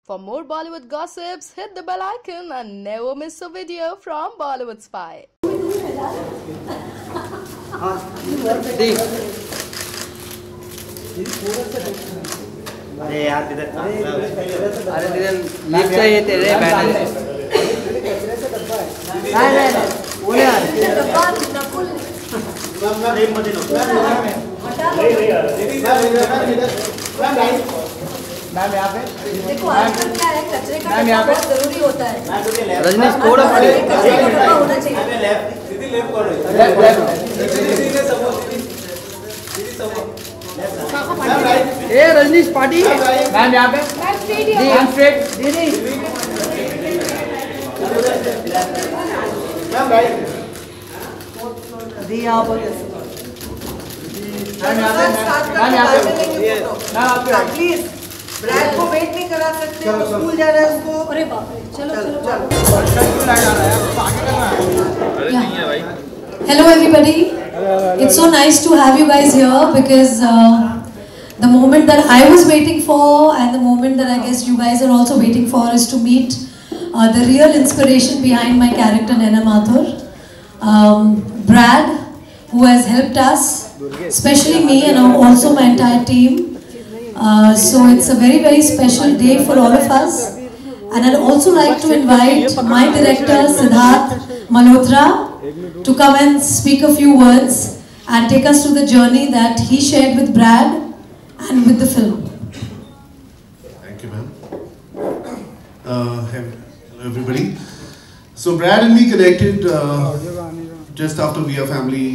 For more Bollywood gossips, hit the bell icon and never miss a video from Bollywood Spy. अरे यार अरे lift चाहिए तेरे banner नहीं बोले यार मैम यहाँ पे देखो आजकल क्या है कचरे का डब्बा बहुत जरूरी होता है। रजनीश कोड कचरे का डब्बा होना चाहिए। ए रजनीश पार्टी मैम यहाँ पे मैम स्ट्रेट दीदी दी यहाँ पर मैम यहाँ पे प्लीज ब्रैड को वेट नहीं करा सकते, वो स्कूल जा रहा है उसको। अरे बाप रे, चलो चलो Hello everybody. It's so nice to have you guys here because the moment that I was waiting for and the moment that I guess you guys are also waiting for is to meet the real inspiration behind my character Naina Mathur. Brad, who has helped us, especially me and also my entire team. So it's a very, very special day for all of us. And I'd also like to invite my director Siddharth Malhotra to come and speak a few words and take us through the journey that he shared with Brad and with the film. Thank you, ma'am. Hello, everybody. So Brad and me connected just after We Are Family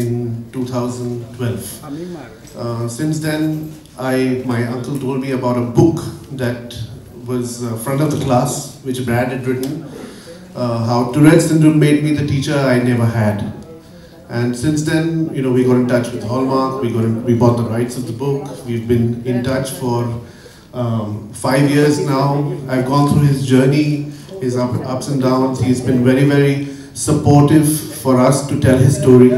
in 2012. Since then, my uncle told me about a book that was front of the class, which Brad had written, how Tourette's syndrome made me the teacher I never had. And since then, we got in touch with Hallmark, we bought the rights of the book, we've been in touch for 5 years now. I've gone through his journey, his ups and downs. He's been very, very supportive for us to tell his story.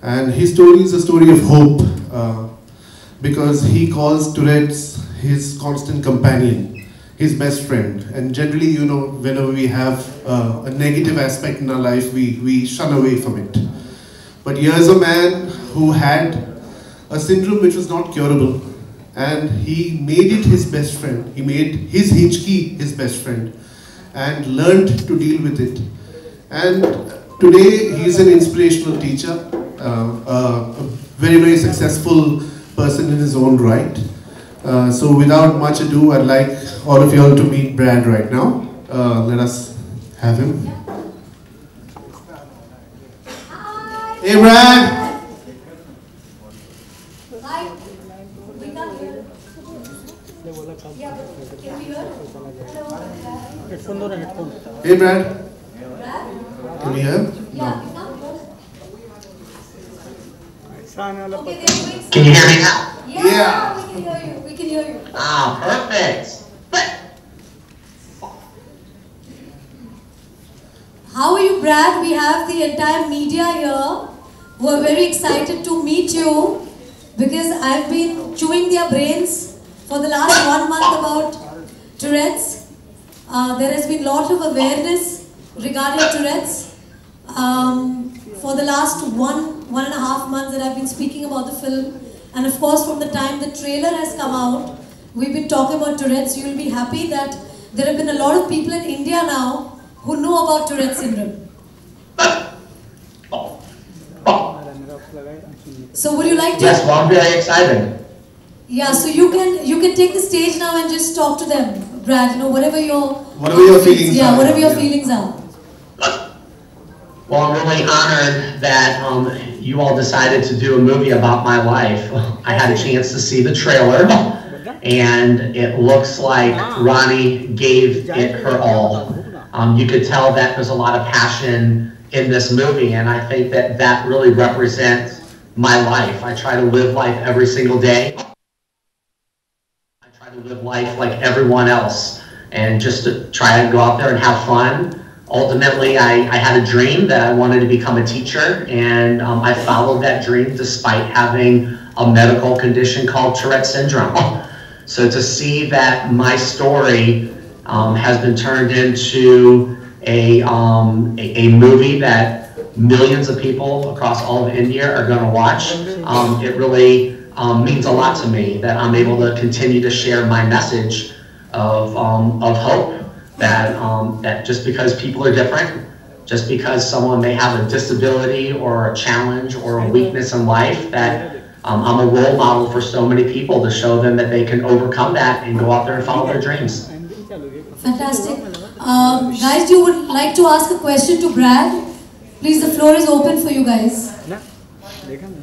And his story is a story of hope. Because he calls Tourette's his constant companion, his best friend. And generally, whenever we have a negative aspect in our life, we shun away from it. But here's a man who had a syndrome which was not curable, and he made it his best friend. He made his Hichki his best friend and learned to deal with it. And today, he's an inspirational teacher, a very, very successful person in his own right. So without much ado, I'd like all of you all to meet Brad right now. Let us have him. Hey Brad! Hi. We can't hear. Yeah, but can we hear? Hello. Hey Brad! Brad? Can you hear? Yeah, we can't hear. Okay, they're doing. Can you hear me now? Yeah, we can hear you. We can hear you. Ah, perfect. How are you, Brad? We have the entire media here who are very excited to meet you because I've been chewing their brains for the last 1 month about Tourette's. There has been a lot of awareness regarding Tourette's. For the last one and a half months that I've been speaking about the film. And of course, from the time the trailer has come out, we've been talking about Tourette's. You'll be happy that there have been a lot of people in India now who know about Tourette's syndrome. So would you like to? Yes, well, I'm very excited. Yeah, so you can take the stage now and just talk to them, Brad. Whatever your feelings are. are. Whatever your feelings are. Well, I'm really honored that you all decided to do a movie about my life. I had a chance to see the trailer, and it looks like Rani gave it her all. You could tell that there's a lot of passion in this movie, and I think that really represents my life. I try to live life every single day. I try to live life like everyone else, and just to try to go out there and have fun. Ultimately, I had a dream that I wanted to become a teacher, and I followed that dream despite having a medical condition called Tourette's syndrome. So to see that my story has been turned into a movie that millions of people across all of India are going to watch, it really means a lot to me that I'm able to continue to share my message of hope, that just because people are different, just because someone may have a disability or a challenge or a weakness in life, that I'm a role model for so many people to show them that they can overcome that and go out there and follow their dreams. Fantastic. Guys, you would like to ask a question to Brad? Please, the floor is open for you guys.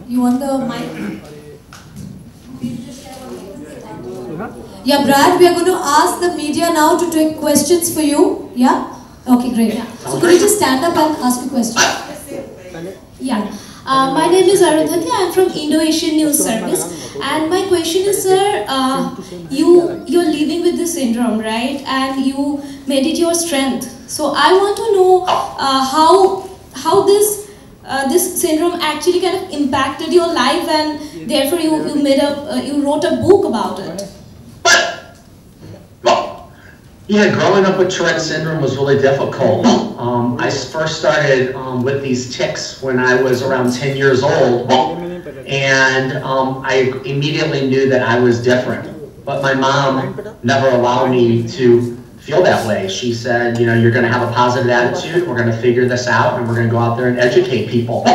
You want the mic? Yeah, Brad, we are going to ask the media now to take questions for you. Yeah? Okay, great. So could you just stand up and ask a question? Yeah. My name is Arundhati. I am from Indo-Asian News Service. And my question is, sir, you're living with this syndrome, right? And you made it your strength. So I want to know how this syndrome actually kind of impacted your life, and therefore you wrote a book about it. Yeah, growing up with Tourette syndrome was really difficult. I first started with these tics when I was around 10 years old, and I immediately knew that I was different. But my mom never allowed me to feel that way. She said, you know, you're going to have a positive attitude, we're going to figure this out, and we're going to go out there and educate people.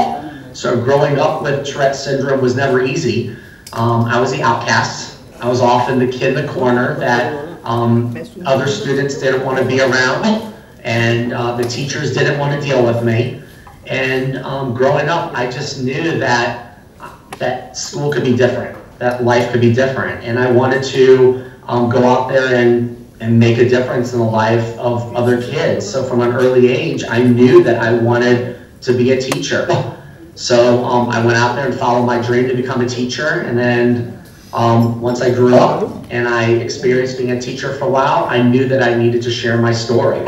So growing up with Tourette syndrome was never easy. I was the outcast. I was often the kid in the corner that other students didn't want to be around, and the teachers didn't want to deal with me. And growing up, I just knew that school could be different, that life could be different, and I wanted to go out there and make a difference in the life of other kids. So from an early age, I knew that I wanted to be a teacher. So I went out there and followed my dream to become a teacher, and then once I grew up and I experienced being a teacher for a while, I knew that I needed to share my story.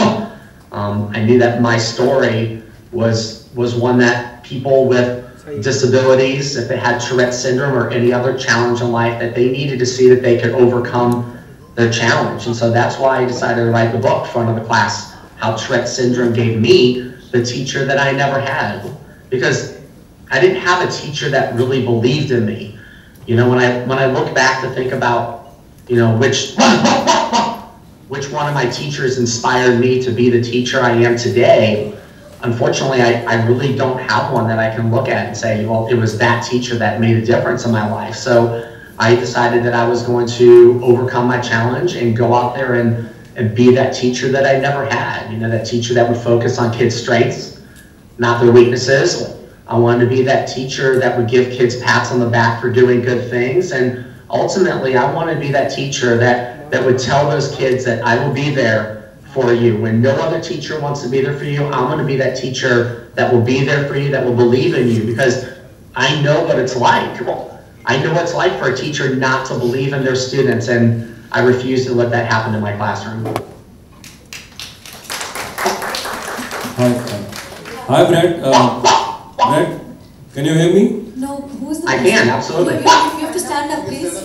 I knew that my story was one that people with disabilities, if they had Tourette syndrome or any other challenge in life, that they needed to see that they could overcome their challenge. And so that's why I decided to write the book in front of the class, how Tourette syndrome gave me the teacher that I never had. Because I didn't have a teacher that really believed in me. You know, when I look back to think about, you know, which one of my teachers inspired me to be the teacher I am today, unfortunately, I really don't have one that I can look at and say, well, it was that teacher that made a difference in my life. So I decided that I was going to overcome my challenge and go out there and be that teacher that I never had. You know, that teacher that would focus on kids' strengths, not their weaknesses. I wanted to be that teacher that would give kids pats on the back for doing good things. And ultimately, I wanted to be that teacher that would tell those kids that I will be there for you. When no other teacher wants to be there for you, I'm going to be that teacher that will be there for you, that will believe in you, because I know what it's like. I know what it's like for a teacher not to believe in their students, and I refuse to let that happen in my classroom. Hi, Brad. Brad, can you hear me? No, who's the I person? can, absolutely. You have to stand up, please.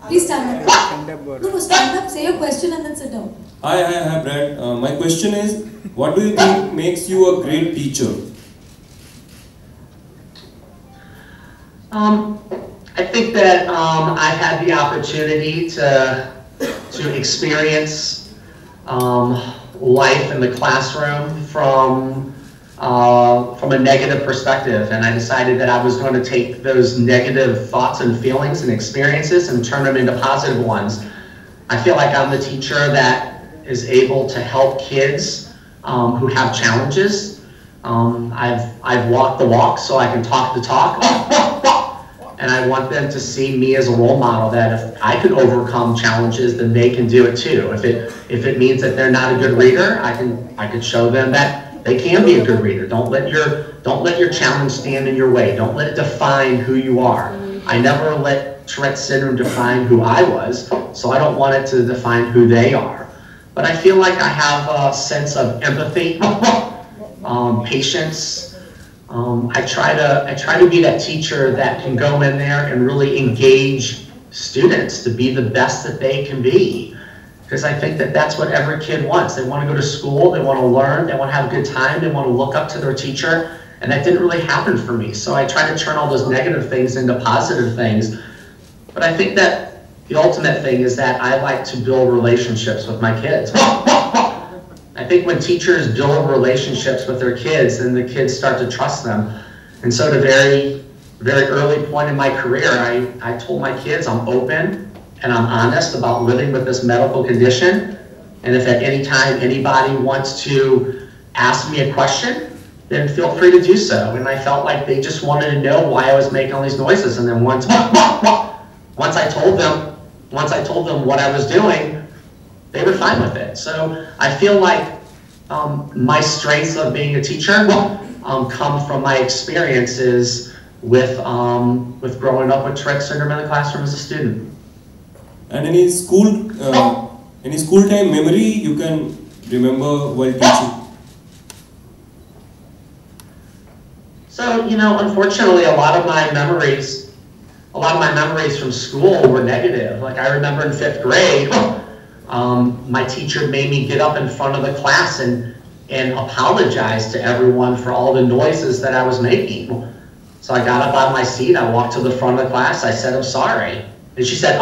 Please stand up. No, stand up, say your question and then sit down. Hi, Brad. My question is, what do you think makes you a great teacher? I think that I've had the opportunity to experience life in the classroom from a negative perspective, and I decided that I was going to take those negative thoughts and feelings and experiences and turn them into positive ones. I feel like I'm the teacher that is able to help kids who have challenges. I've walked the walk, so I can talk the talk, and I want them to see me as a role model, that if I could overcome challenges, then they can do it too. If it means that they're not a good reader, I can show them that they can be a good reader. Don't let your challenge stand in your way. Don't let it define who you are. I never let Tourette syndrome define who I was, so I don't want it to define who they are. But I feel like I have a sense of empathy, patience. I try to be that teacher that can go in there and really engage students to be the best that they can be. Because I think that that's what every kid wants. They want to go to school, they want to learn, they want to have a good time, they want to look up to their teacher, and that didn't really happen for me. So I try to turn all those negative things into positive things. But I think that the ultimate thing is that I like to build relationships with my kids. I think when teachers build relationships with their kids, then the kids start to trust them. And so at a very, very early point in my career, I told my kids I'm open and I'm honest about living with this medical condition. And if at any time anybody wants to ask me a question, then feel free to do so. And I felt like they just wanted to know why I was making all these noises. And then once I told them what I was doing, they were fine with it. So I feel like my strengths of being a teacher come from my experiences with growing up with Tourette syndrome in the classroom as a student. And any school time memory you can remember while teaching? So, unfortunately, a lot of my memories from school were negative. Like I remember in 5th grade, my teacher made me get up in front of the class and apologize to everyone for all the noises that I was making. So I got up on my seat, I walked to the front of the class, I said, I'm sorry. And she said,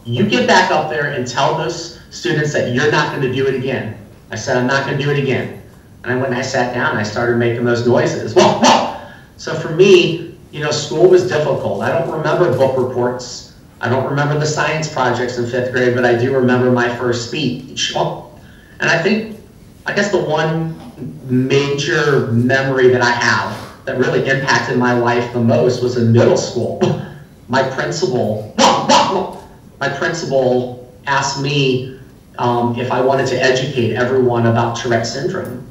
you get back up there and tell those students that you're not going to do it again. I said, I'm not going to do it again. And when I sat down, I started making those noises. So for me, school was difficult. I don't remember book reports. I don't remember the science projects in 5th grade, but I do remember my first speech. And I guess the one major memory that I have that really impacted my life the most was in middle school. My principal asked me if I wanted to educate everyone about Tourette syndrome.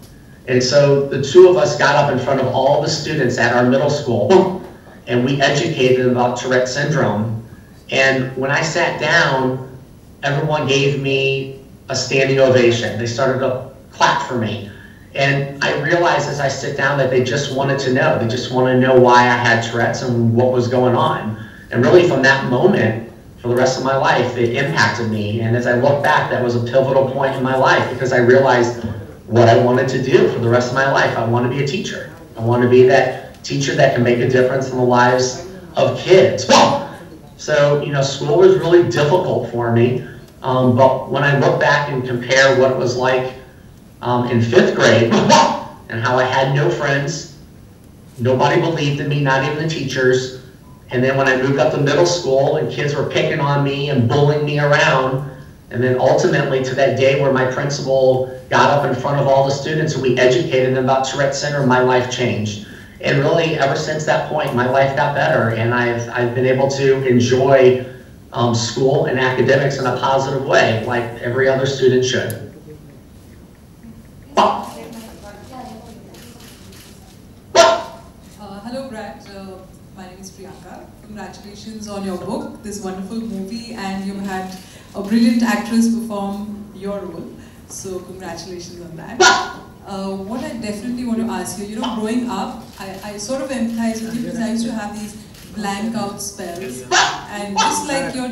And so the two of us got up in front of all the students at our middle school and we educated them about Tourette syndrome. And when I sat down, everyone gave me a standing ovation. They started to clap for me. And I realized as I sit down that they just wanted to know. They just wanted to know why I had Tourette's and what was going on. And really from that moment, for the rest of my life, it impacted me. And as I look back, that was a pivotal point in my life because I realized what I wanted to do for the rest of my life. I want to be a teacher. I want to be that teacher that can make a difference in the lives of kids. So, school was really difficult for me. But when I look back and compare what it was like in 5th grade and how I had no friends, nobody believed in me, not even the teachers. And then when I moved up to middle school and kids were picking on me and bullying me around, and then ultimately to that day where my principal got up in front of all the students and we educated them about Tourette syndrome, my life changed. And really ever since that point, my life got better and I've been able to enjoy school and academics in a positive way, like every other student should. Hello Brad, my name is Priyanka. Congratulations on your book, this wonderful movie, and you had a brilliant actress perform your role. So congratulations on that. What I definitely want to ask you, growing up, I sort of empathize with you because I used to have these blank out spells, and just like your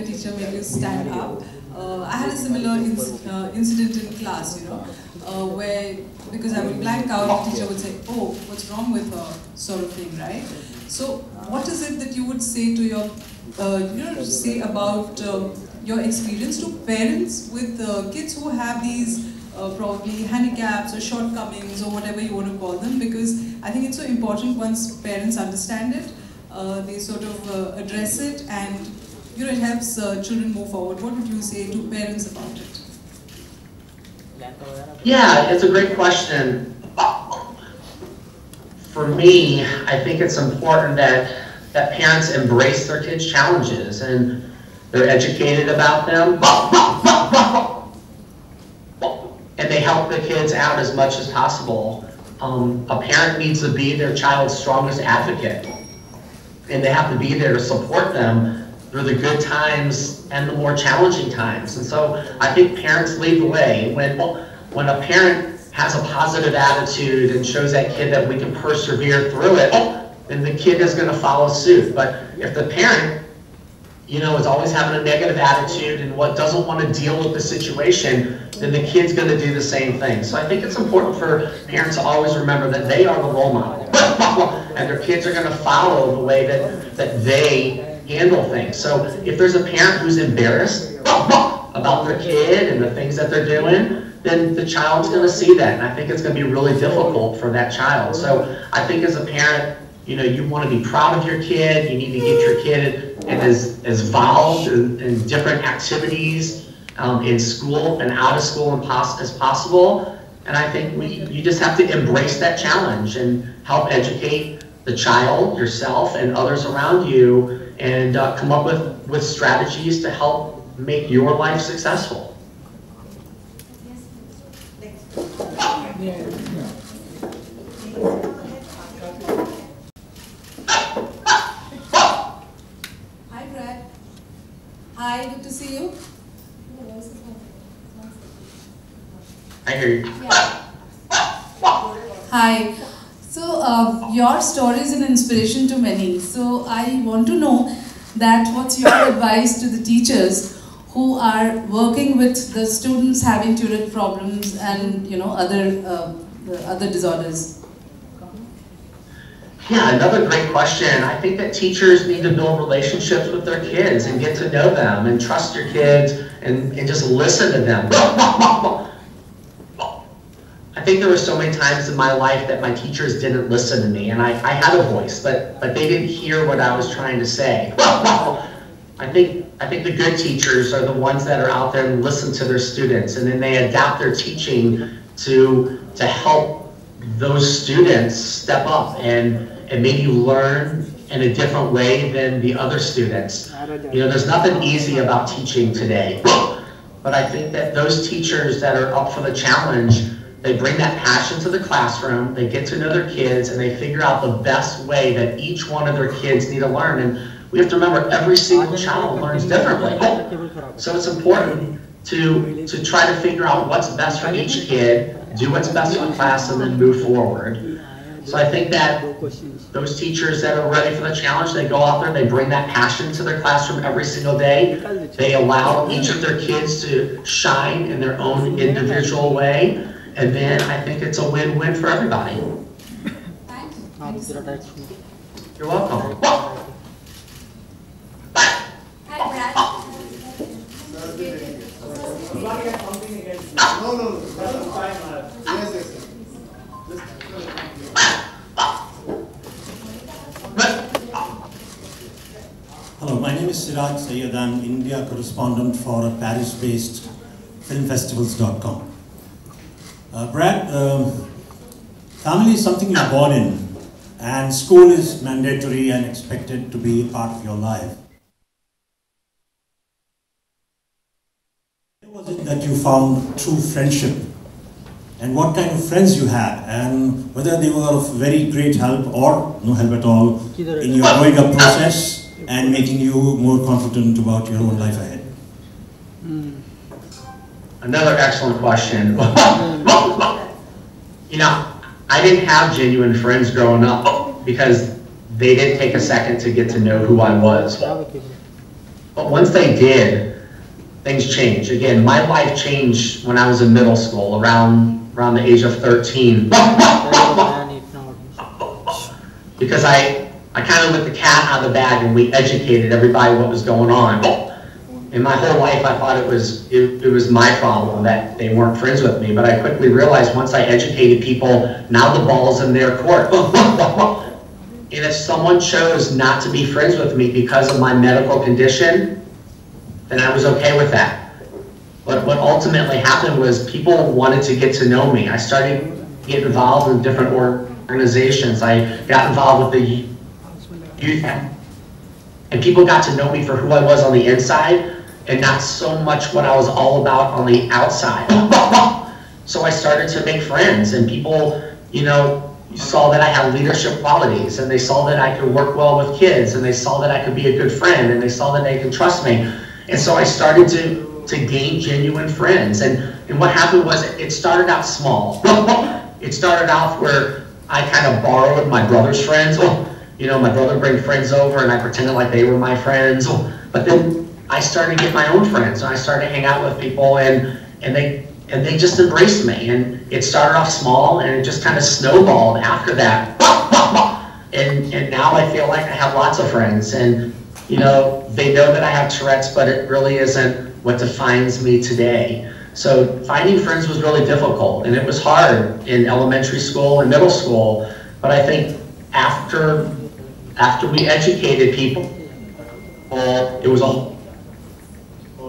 teacher made you stand up, I had a similar incident in class, where, because I would blank out, the teacher would say, oh, what's wrong with her, sort of thing, right? So what is it that you would say to your, say about your experience to parents with kids who have these probably handicaps or shortcomings or whatever you want to call them, because I think it's so important once parents understand it, they sort of address it, and it helps children move forward. What would you say to parents about it? Yeah, it's a great question. For me, I think it's important that parents embrace their kids' challenges and they're educated about them and they help the kids out as much as possible. A parent needs to be their child's strongest advocate, and they have to be there to support them through the good times and the more challenging times. And so I think parents lead the way. When a parent has a positive attitude and shows that kid that we can persevere through it, then the kid is going to follow suit. But if the parent, you know, is always having a negative attitude and doesn't want to deal with the situation, then the kid's going to do the same thing. So I think it's important for parents to always remember that they are the role model, and their kids are going to follow the way that they handle things. So if there's a parent who's embarrassed about their kid and the things that they're doing, then the child's going to see that, and I think it's going to be really difficult for that child. So I think as a parent, you know, you want to be proud of your kid. You need to get your kid as involved in different activities in school and out of school as possible. And I think you just have to embrace that challenge and help educate the child, yourself, and others around you, and come up with strategies to help make your life successful. Hi, Brad. Hi, good to see you. I hear you. Hi. So, your story is an inspiration to many. So, I want to know that what's your advice to the teachers who are working with the students having Tourette problems and, you know, other disorders? Yeah, another great question. I think that teachers need to build relationships with their kids and get to know them and trust your kids and just listen to them. I think there were so many times in my life that my teachers didn't listen to me, and I had a voice, but they didn't hear what I was trying to say. I think the good teachers are the ones that are out there and listen to their students, and then they adapt their teaching to help those students step up and maybe learn in a different way than the other students. You know, there's nothing easy about teaching today, but I think that those teachers that are up for the challenge, they bring that passion to the classroom, they get to know their kids, and they figure out the best way that each one of their kids need to learn. And we have to remember every single child learns differently. So it's important to try to figure out what's best for each kid, do what's best for the class, and then move forward. So I think that those teachers that are ready for the challenge, they go out there, they bring that passion to their classroom every single day. They allow each of their kids to shine in their own individual way. And then I think it's a win-win for everybody. You're welcome. Hi, Brad. Hello, my name is Siraj Sayyed. I'm India correspondent for Paris-based filmfestivals.com. Brad, family is something you're born in, and school is mandatory and expected to be a part of your life. Where was it that you found true friendship, and what kind of friends you had, and whether they were of very great help or no help at all in your growing up process and making you more confident about your own life ahead? Another excellent question. You know, I didn't have genuine friends growing up because they didn't take a second to get to know who I was. But once they did, things changed. Again, my life changed when I was in middle school, around the age of 13. Because I kind of let the cat out of the bag and we educated everybody what was going on. In my whole life, I thought it was my problem that they weren't friends with me, but I quickly realized once I educated people, now the ball's in their court. And if someone chose not to be friends with me because of my medical condition, then I was okay with that. But what ultimately happened was people wanted to get to know me. I started to get involved in different organizations. I got involved with the youth, and people got to know me for who I was on the inside and not so much what I was all about on the outside. So I started to make friends, and people, you know, saw that I had leadership qualities, and they saw that I could work well with kids, and they saw that I could be a good friend, and they saw that they could trust me. And so I started to gain genuine friends. And what happened was it started out small. It started out where I kind of borrowed my brother's friends. my brother would bring friends over and I pretended like they were my friends. But then I started to get my own friends. I started to hang out with people and they just embraced me. And it started off small and it just kind of snowballed after that. And now I feel like I have lots of friends. And, they know that I have Tourette's, but it really isn't what defines me today. So finding friends was really difficult, and it was hard in elementary school and middle school. But I think after we educated people, it was a whole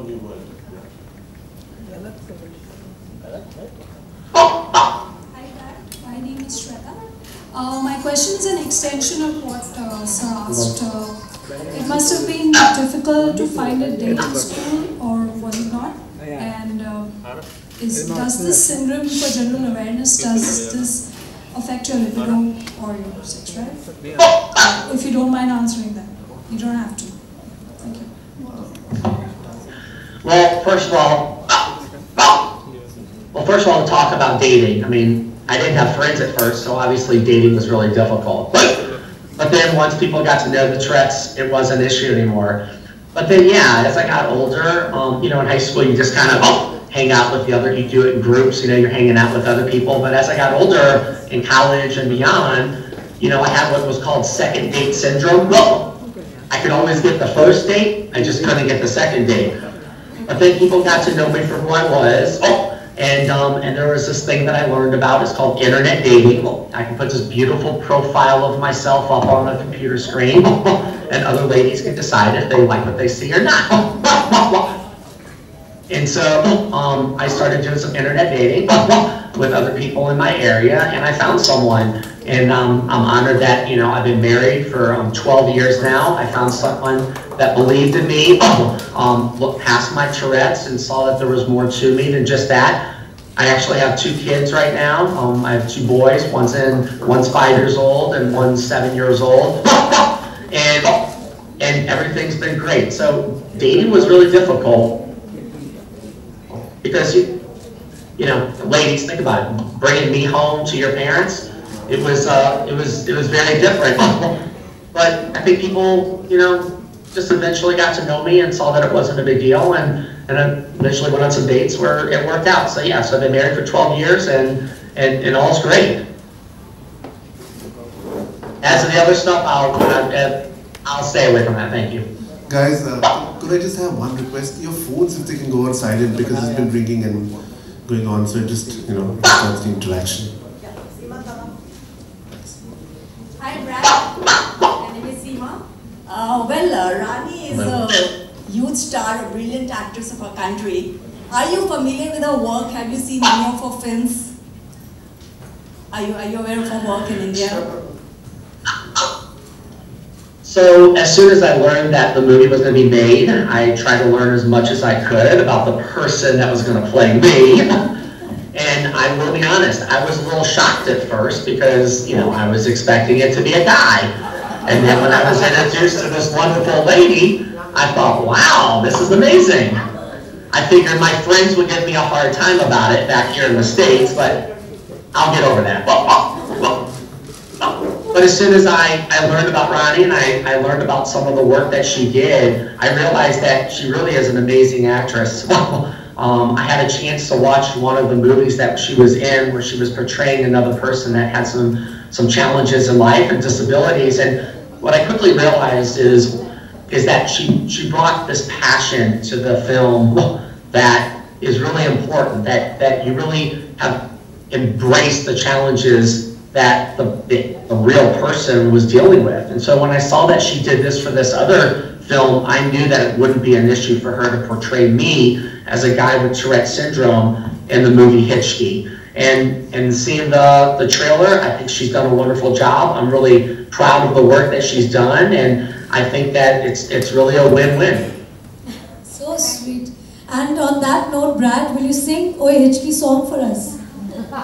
new world. My name is Shweta. My question is an extension of what Sir asked. It must have been difficult to find a date in school, or was it not? And does this syndrome for general awareness, does this affect your libido or your sex drive? If you don't mind answering that. You don't have to. Thank you. Well, first of all, to talk about dating. I mean, I didn't have friends at first, so obviously dating was really difficult. But then once people got to know the Tourette's, it wasn't an issue anymore. But then, yeah, as I got older, in high school, you just kind of hang out with the other, you do it in groups, you're hanging out with other people. But as I got older, in college and beyond, I had what was called second date syndrome. I could always get the first date, I just couldn't get the second date. But then people got to know me for who I was. And there was this thing that I learned about. It's called internet dating. I can put this beautiful profile of myself up on the computer screen, and other ladies can decide if they like what they see or not. And so I started doing some internet dating with other people in my area, and I found someone. And I'm honored that I've been married for 12 years now. I found someone that believed in me, looked past my Tourette's and saw that there was more to me than just that. I actually have 2 kids right now. I have 2 boys. One's 5 years old and one's 7 years old. And everything's been great. So dating was really difficult because ladies, think about it. Bringing me home to your parents, it was very different. But I think people, just eventually got to know me and saw that it wasn't a big deal, and I eventually went on some dates where it worked out. So yeah, so I've been married for 12 years and all's great. As for the other stuff, I'll stay away from that. Thank you. Guys, could I just have one request? Your phones, if they can go on silent, because it's been ringing and going on, so it just, disturbs the interaction. Hi, Brad. My name is Seema. Rani is a huge star, a brilliant actress of our country. Are you familiar with her work? Have you seen any of her films? Are you aware of her work in India? So as soon as I learned that the movie was going to be made, I tried to learn as much as I could about the person that was going to play me. And I will be honest, I was a little shocked at first because, I was expecting it to be a guy. And then when I was introduced to this wonderful lady, I thought, wow, this is amazing. I figured my friends would give me a hard time about it back here in the States, but I'll get over that. But as soon as I learned about Rani and I learned about some of the work that she did, I realized that she really is an amazing actress. I had a chance to watch one of the movies that she was in where she was portraying another person that had some challenges in life and disabilities. And what I quickly realized is that she brought this passion to the film that is really important, that you really have embraced the challenges that the real person was dealing with. And so when I saw that she did this for this other film, I knew that it wouldn't be an issue for her to portray me as a guy with Tourette's syndrome in the movie Hichki. And seeing the trailer, I think she's done a wonderful job. I'm really proud of the work that she's done, and I think that it's really a win-win. So sweet. And on that note, Brad, will you sing Oye Hichki song for us?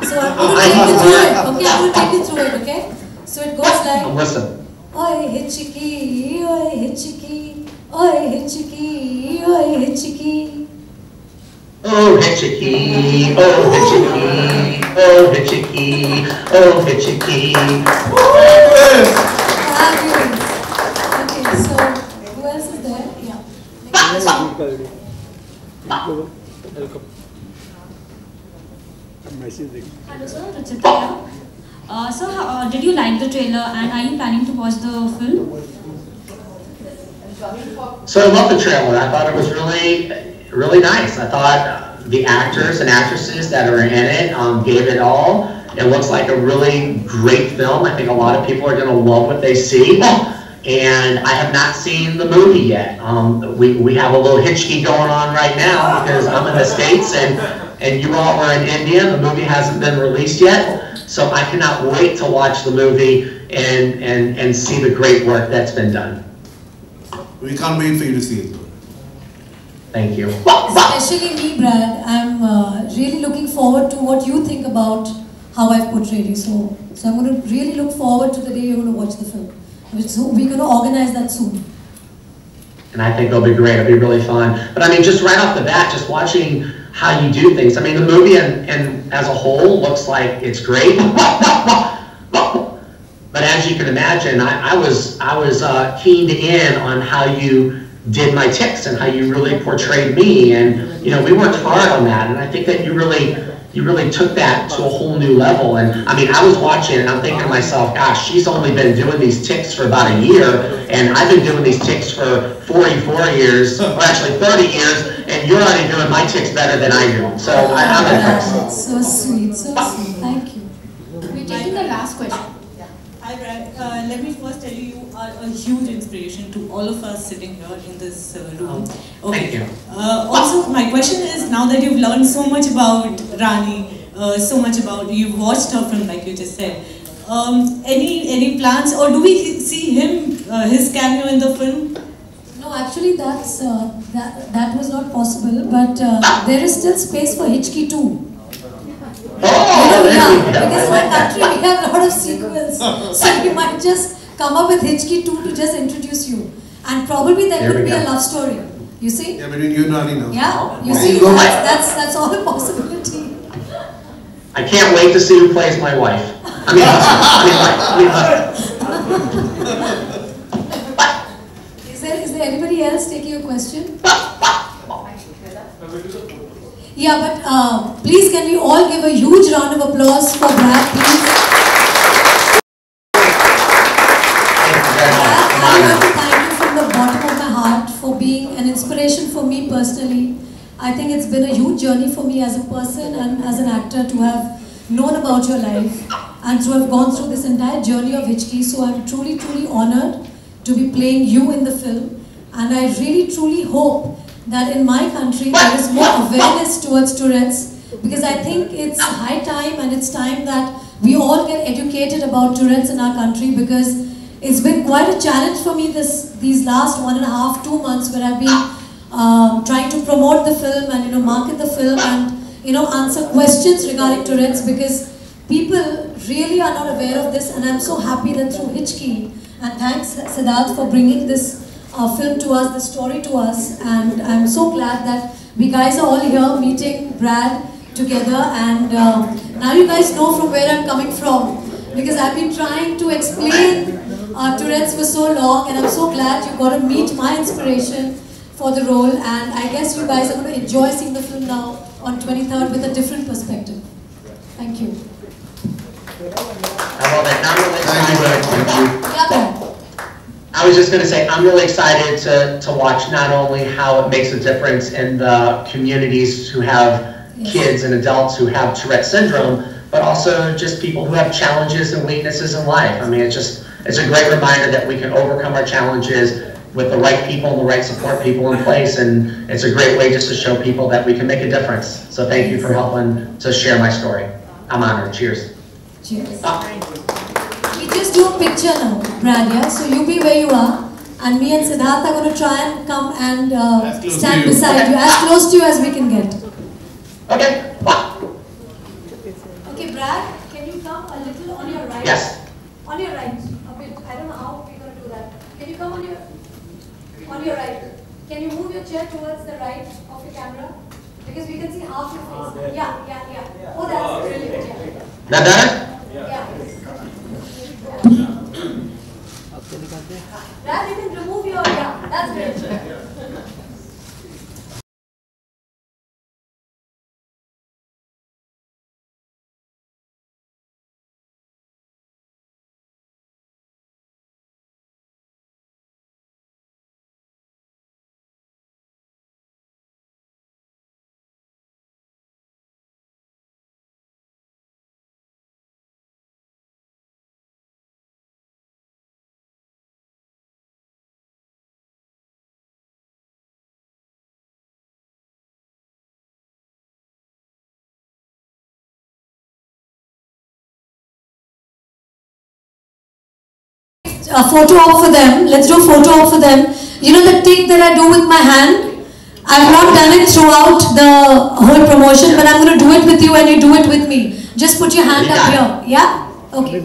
So I'm going to take you through it. Okay, I'm going to take you through it, okay? So it goes like, listen. Oye Hichki, Oye Hichki, Oye Hichki, Oye Hichki. Oh Hichki, oh Hichki, oh Hichki, oh Hichki. Fabulous. Okay, so who else is there? Yeah. Next question. Hello sir, Ruchita here. So did you like the trailer and are you planning to watch the film? So I love the trailer. I thought it was really nice. I thought the actors and actresses that are in it gave it all. It looks like a really great film. I think a lot of people are going to love what they see. And I have not seen the movie yet. We have a little Hichki going on right now because I'm in the States and you all are in India. The movie hasn't been released yet. So I cannot wait to watch the movie and see the great work that's been done. We can't wait for you to see it. Thank you. Especially me, Brad. I'm really looking forward to what you think about how I've portrayed you. So I'm going to really look forward to the day you're going to watch the film. So we're going to organize that soon. And I think it'll be great. It'll be really fun. But I mean, just right off the bat, just watching how you do things. I mean, the movie and as a whole looks like it's great. But as you can imagine, I was keened in on how you did my tics and how you really portrayed me. And you know, we worked hard on that. And I think that you really took that to a whole new level. And I mean, I was watching and I'm thinking to myself, gosh, she's only been doing these tics for about a year, and I've been doing these tics for 44 years, or actually 30 years, and you're already doing my tics better than I do. So I'm impressed. So sweet, so sweet. Thank you. We're taking the last question. Hi Brad, let me first tell you, you are a huge inspiration to all of us sitting here in this room. Okay. Thank you. Also, my question is, now that you've learned so much about Rani, so much about, you've watched her film like you just said, any plans, or do we see him, his cameo in the film? No, actually that was not possible, but there is still space for Hichki too. Yeah, because in our country we have a lot of sequels, so we might just come up with Hichki 2 to just introduce you, and probably there could be a love story. You see? Yeah, between you and Rani now. Yeah, you see, that's all a possibility. I can't wait to see who plays my wife. Is there anybody else taking a question? Yeah, but please can we all give a huge round of applause for Brad, please? I want to thank you from the bottom of my heart for being an inspiration for me personally. I think it's been a huge journey for me as a person and as an actor to have known about your life and to have gone through this entire journey of Hichki. So I'm truly, truly honored to be playing you in the film, and I really, truly hope that in my country there is more awareness towards Tourette's, because I think it's high time and it's time that we all get educated about Tourette's in our country, because it's been quite a challenge for me these last 1.5 to 2 months where I've been trying to promote the film and market the film and answer questions regarding Tourette's, because people really are not aware of this, and I'm so happy that through Hichki, and thanks Siddharth for bringing this film to us, the story to us, and I'm so glad that we guys are all here meeting Brad together, and now you guys know from where I'm coming from, because I've been trying to explain Tourette's for so long, and I'm so glad you got to meet my inspiration for the role, and I guess you guys are going to enjoy seeing the film now on 23rd with a different perspective. Thank you. I love it. I'm really excited. Yeah, Brad. I was just going to say, I'm really excited to watch not only how it makes a difference in the communities who have kids and adults who have Tourette syndrome, but also just people who have challenges and weaknesses in life. I mean, it's a great reminder that we can overcome our challenges with the right people and the right support people in place, and it's a great way just to show people that we can make a difference. So thank you for helping to share my story. I'm honored. Cheers. Cheers. We just do a picture now, Brad, yeah? So you be where you are, and me and Siddharth are going to try and come and stand beside you, as close to you as we can get. Okay. Okay, Brad, can you come a little on your right? Yes. On your right, a bit. I don't know how we're going to do that. Can you come on your right? Can you move your chair towards the right of your camera? Because we can see half your face. Yeah. Oh, that's brilliant. Yeah. That better? Yeah. Brad, you can remove your, yeah, that's great. A photo op for them. Let's do a photo op for them. You know the tick that I do with my hand? I've not done it throughout the whole promotion, but I'm going to do it with you and you do it with me. Just put your hand up here. Yeah? Okay.